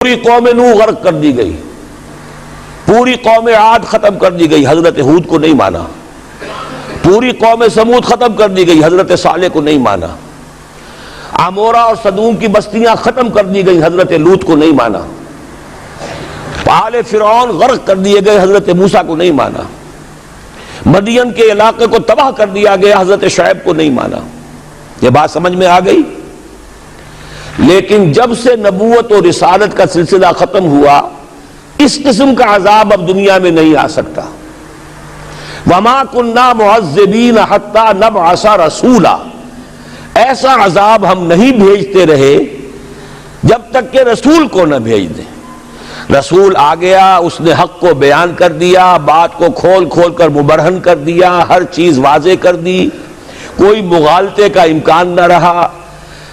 پوری قوم نوح غرق کر دی گئی، پوری قوم عاد ختم کر دی گئی، حضرت ہود کو نہیں مانا. پوری قوم سمود ختم کر دی گئی، حضرت صالح کو نہیں مانا. عمورہ اور صدوم کی بستیاں ختم کر دی گئی، حضرت لوط کو نہیں مانا. آل فرعون غرق کر دیے گئے، حضرت موسیٰ کو نہیں مانا. مدین کے علاقے کو تباہ کر دیا گیا، حضرت شعیب کو نہیں مانا. یہ بات سمجھ میں آ گئی؟ لیکن جب سے نبوت اور رسالت کا سلسلہ ختم ہوا، اس قسم کا عذاب اب دنیا میں نہیں آ سکتا. وَمَا كُنَّا مُعَذِّبِينَ حَتَّى نَبْعَثَ رَسُولًا، ایسا عذاب ہم نہیں بھیجتے رہے جب تک کہ رسول کو نہ بھیج دیں. رسول آ گیا، اس نے حق کو بیان کر دیا، بات کو کھول کھول کر مبرہن کر دیا، ہر چیز واضح کر دی، کوئی مغالطے کا امکان نہ رہا.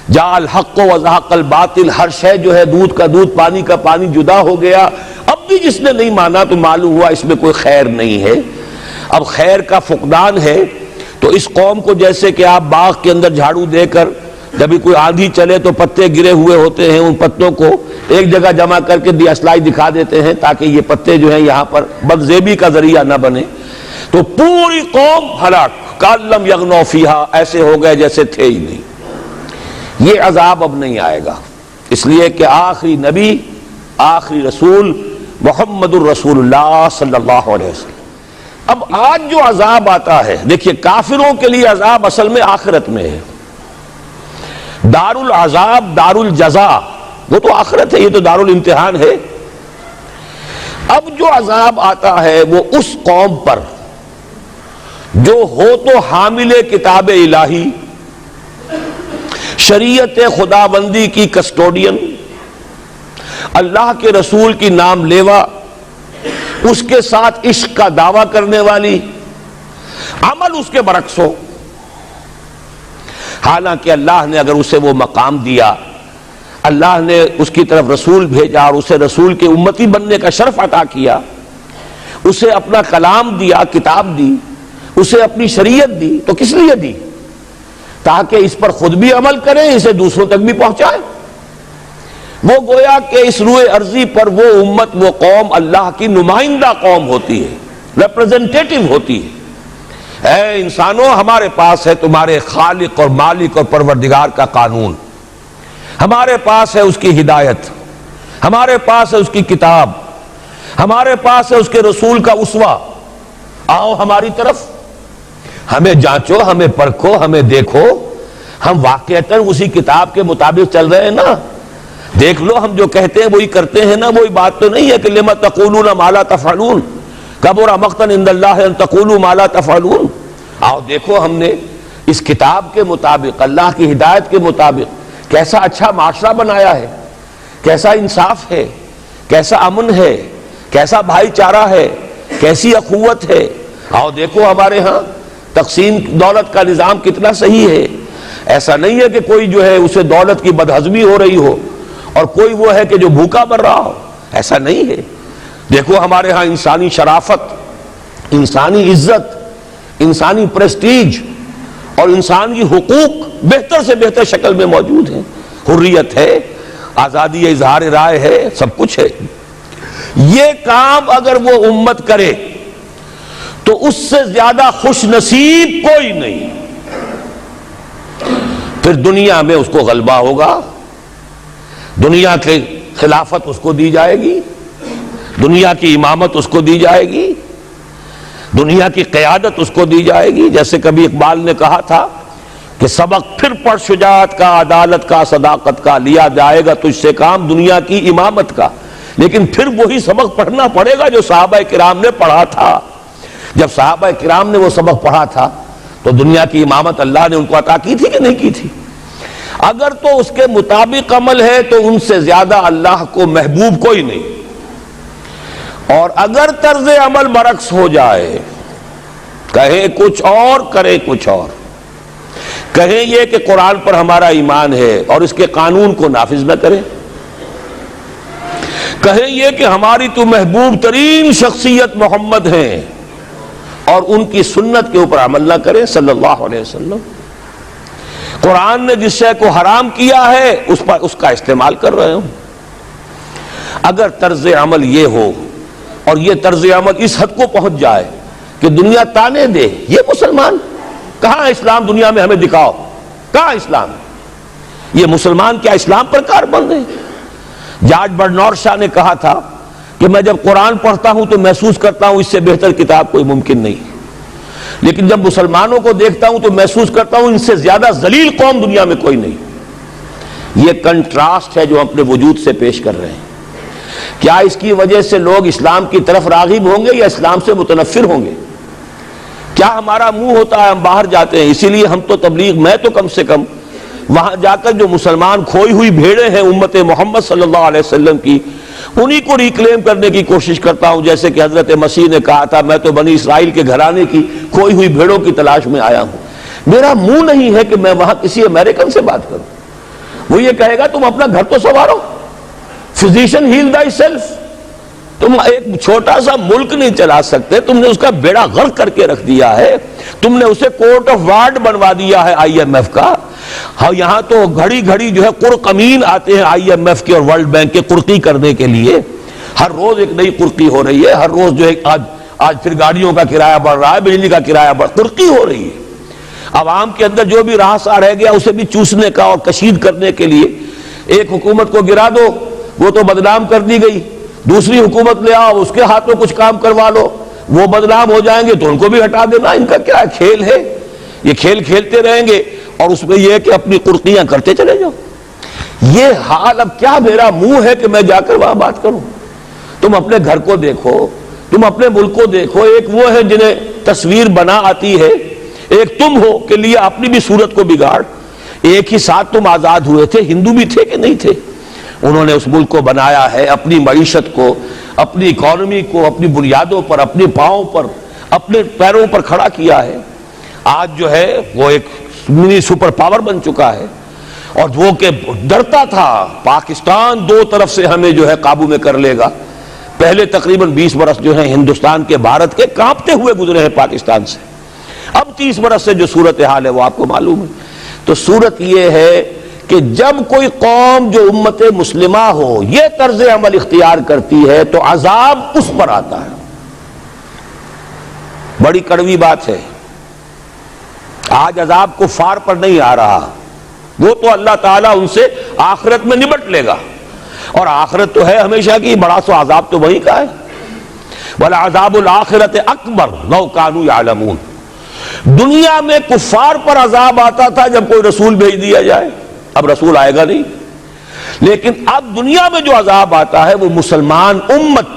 جاء الحق وزهق الباطل، ہر شے جو ہے دودھ کا دودھ پانی کا پانی جدا ہو گیا. اب بھی جس نے نہیں مانا تو معلوم ہوا اس میں کوئی خیر نہیں ہے، اب خیر کا فقدان ہے. تو اس قوم کو جیسے کہ آپ باغ کے اندر جھاڑو دے کر جب بھی کوئی آندھی چلے تو پتے گرے ہوئے ہوتے ہیں، ان پتوں کو ایک جگہ جمع کر کے اصلاحی دکھا دیتے ہیں تاکہ یہ پتے جو ہیں یہاں پر بدزیبی کا ذریعہ نہ بنے. تو پوری قوم ہلاک، کالم یغنوا فیہا، ایسے ہو گئے جیسے تھے ہی نہیں. یہ عذاب اب نہیں آئے گا، اس لیے کہ آخری نبی آخری رسول محمد الرسول اللہ صلی اللہ علیہ وسلم. اب آج جو عذاب آتا ہے، دیکھیے کافروں کے لیے عذاب اصل میں آخرت میں ہے. دار العذاب دار الجزا وہ تو آخرت ہے، یہ تو دار الامتحان ہے. اب جو عذاب آتا ہے وہ اس قوم پر جو ہو تو حامل کتاب الہی، شریعت خداوندی کی کسٹوڈین، اللہ کے رسول کی نام لیوا، اس کے ساتھ عشق کا دعویٰ کرنے والی، عمل اس کے برعکس ہو. حالانکہ اللہ نے اگر اسے وہ مقام دیا، اللہ نے اس کی طرف رسول بھیجا اور اسے رسول کے امتی بننے کا شرف عطا کیا، اسے اپنا کلام دیا، کتاب دی، اسے اپنی شریعت دی، تو کس لیے دی؟ تاکہ اس پر خود بھی عمل کریں، اسے دوسروں تک بھی پہنچائیں. وہ گویا کہ اس روئے ارضی پر وہ امت، وہ قوم اللہ کی نمائندہ قوم ہوتی ہے، ریپرزنٹیٹو ہوتی ہے. اے انسانوں، ہمارے پاس ہے تمہارے خالق اور مالک اور پروردگار کا قانون، ہمارے پاس ہے اس کی ہدایت، ہمارے پاس ہے اس کی کتاب، ہمارے پاس ہے اس کے رسول کا اسوہ. آؤ ہماری طرف، ہمیں جانچو، ہمیں پرکھو، ہمیں دیکھو، ہم واقعتاً اسی کتاب کے مطابق چل رہے ہیں نا. دیکھ لو ہم جو کہتے ہیں وہی کرتے ہیں نا. وہی بات تو نہیں ہے کہ لما تقولون ما لا تفعلون، کبر مقتا عند اللہ ان تقولوا ما لا تفعلون. آؤ دیکھو ہم نے اس کتاب کے مطابق، اللہ کی ہدایت کے مطابق کیسا اچھا معاشرہ بنایا ہے، کیسا انصاف ہے، کیسا امن ہے، کیسا بھائی چارہ ہے، کیسی اخوت ہے. آؤ دیکھو ہمارے ہاں تقسیم دولت کا نظام کتنا صحیح ہے. ایسا نہیں ہے کہ کوئی جو ہے اسے دولت کی بدہضمی ہو رہی ہو اور کوئی وہ ہے کہ جو بھوکا مر رہا ہو، ایسا نہیں ہے. دیکھو ہمارے ہاں انسانی شرافت، انسانی عزت، انسانی پریسٹیج اور انسان کی حقوق بہتر سے بہتر شکل میں موجود ہیں. حریت ہے، آزادی اظہار رائے ہے، سب کچھ ہے. یہ کام اگر وہ امت کرے تو اس سے زیادہ خوش نصیب کوئی نہیں. پھر دنیا میں اس کو غلبہ ہوگا، دنیا کی خلافت اس کو دی جائے گی، دنیا کی امامت اس کو دی جائے گی، دنیا کی قیادت اس کو دی جائے گی. جیسے کبھی اقبال نے کہا تھا کہ سبق پھر پڑھ شجاعت کا، عدالت کا، صداقت کا، لیا جائے گا تجھ سے کام دنیا کی امامت کا. لیکن پھر وہی سبق پڑھنا پڑے گا جو صحابہ کرام نے پڑھا تھا. جب صحابہ کرام نے وہ سبق پڑھا تھا تو دنیا کی امامت اللہ نے ان کو عطا کی تھی کہ نہیں کی تھی؟ اگر تو اس کے مطابق عمل ہے تو ان سے زیادہ اللہ کو محبوب کوئی نہیں. اور اگر طرز عمل برعکس ہو جائے، کہے کچھ اور کرے کچھ اور، کہیں یہ کہ قرآن پر ہمارا ایمان ہے اور اس کے قانون کو نافذ نہ کرے، کہیں یہ کہ ہماری تو محبوب ترین شخصیت محمد ہیں اور ان کی سنت کے اوپر عمل نہ کریں صلی اللہ علیہ وسلم. قرآن نے جس شے کو حرام کیا ہے اس پر اس کا استعمال کر رہے ہوں. اگر طرز عمل یہ ہو اور یہ طرز عمل اس حد کو پہنچ جائے کہ دنیا تانے دے یہ مسلمان، کہاں اسلام دنیا میں ہمیں دکھاؤ، کہاں اسلام؟ یہ مسلمان کیا اسلام پر کاربند ہے؟ جارج برنارڈ شاہ نے کہا تھا کہ میں جب قرآن پڑھتا ہوں تو محسوس کرتا ہوں اس سے بہتر کتاب کوئی ممکن نہیں، لیکن جب مسلمانوں کو دیکھتا ہوں تو محسوس کرتا ہوں ان سے زیادہ ذلیل قوم دنیا میں کوئی نہیں۔ یہ کنٹراسٹ ہے جو ہم اپنے وجود سے پیش کر رہے ہیں۔ کیا اس کی وجہ سے لوگ اسلام کی طرف راغب ہوں گے یا اسلام سے متنفر ہوں گے؟ کیا ہمارا منہ ہوتا ہے ہم باہر جاتے ہیں؟ اسی لیے ہم تو تبلیغ، میں تو کم سے کم وہاں جا کر جو مسلمان کھوئی ہوئی بھیڑیں ہیں امت محمد صلی اللہ علیہ وسلم کی، انہی کو ریکلیم کرنے کی کوشش کرتا ہوں، جیسے کہ حضرت مسیح نے کہا تھا میں تو بنی اسرائیل کے گھرانے کی کھوئی ہوئی بھیڑوں کی تلاش میں آیا ہوں۔ میرا منہ نہیں ہے کہ میں وہاں کسی امریکن سے بات کروں، وہ یہ کہے گا تم اپنا گھر تو سنوارو، فزیشن ہیل تھائی سیلف۔ تم ایک چھوٹا سا ملک نہیں چلا سکتے، تم نے اس کا بیڑا غرق کر کے رکھ دیا ہے، تم نے اسے کورٹ آف وارڈ بنوا دیا ہے آئی ایم ایف کا۔ ہاں یہاں تو گھڑی گھڑی جو ہے قرقمین آتے ہیں آئی ایم ایف کے اور ورلڈ بینک کے قرقی کرنے کے لیے، ہر روز ایک نئی قرقی ہو رہی ہے، ہر روز جو ہے آج پھر گاڑیوں کا کرایہ بڑھ رہا ہے، بجلی کا کرایہ قرقی ہو رہی ہے۔ عوام کے اندر جو بھی راہ سا رہ گیا اسے بھی چوسنے کا اور کشید کرنے کے لیے ایک حکومت کو گرا دو، وہ تو بدنام کر دی گئی، دوسری حکومت لے آؤ اس کے ہاتھوں کچھ کام کروا لو، وہ بدنام ہو جائیں گے تو ان کو بھی ہٹا دینا۔ ان کا کیا کھیل ہے؟ یہ کھیل کھیلتے رہیں گے اور اس میں یہ ہے کہ اپنی قرقیاں کرتے چلے جاؤ۔ یہ حال اب کیا میرا منہ ہے کہ میں جا کر وہاں بات کروں؟ تم اپنے گھر کو دیکھو، تم اپنے ملک کو دیکھو، ایک وہ ہے جنہیں تصویر بنا آتی ہے، ایک تم ہو کہ لیا اپنی بھی صورت کو بگاڑ۔ ایک ہی ساتھ تم آزاد ہوئے تھے، ہندو بھی تھے کہ نہیں تھے؟ انہوں نے اس ملک کو بنایا ہے، اپنی معیشت کو، اپنی اکانومی کو اپنی بنیادوں پر، اپنے پاؤں پر، اپنے پیروں پر کھڑا کیا ہے۔ آج جو ہے وہ ایک منی سپر پاور بن چکا ہے، اور وہ کہ ڈرتا تھا پاکستان دو طرف سے ہمیں جو ہے قابو میں کر لے گا۔ پہلے تقریباً 20 برس جو ہیں ہندوستان کے، بھارت کے کانپتے ہوئے گزرے ہیں پاکستان سے، اب 30 برس سے جو صورتحال ہے وہ آپ کو معلوم ہے۔ تو صورت یہ ہے کہ جب کوئی قوم جو امت مسلمہ ہو یہ طرز عمل اختیار کرتی ہے تو عذاب اس پر آتا ہے۔ بڑی کڑوی بات ہے، آج عذاب کفار پر نہیں آ رہا، وہ تو اللہ تعالیٰ ان سے آخرت میں نمٹ لے گا، اور آخرت تو ہے ہمیشہ کی، بڑا سو عذاب تو وہی کا ہے۔ وَلَعَذَابُ الْآخِرَةِ أَكْبَرُ لَوْ كَانُوا يَعْلَمُونَ۔ دنیا میں کفار پر عذاب آتا تھا جب کوئی رسول بھیج دیا جائے، اب رسول آئے گا نہیں، لیکن اب دنیا میں جو عذاب آتا ہے وہ مسلمان امت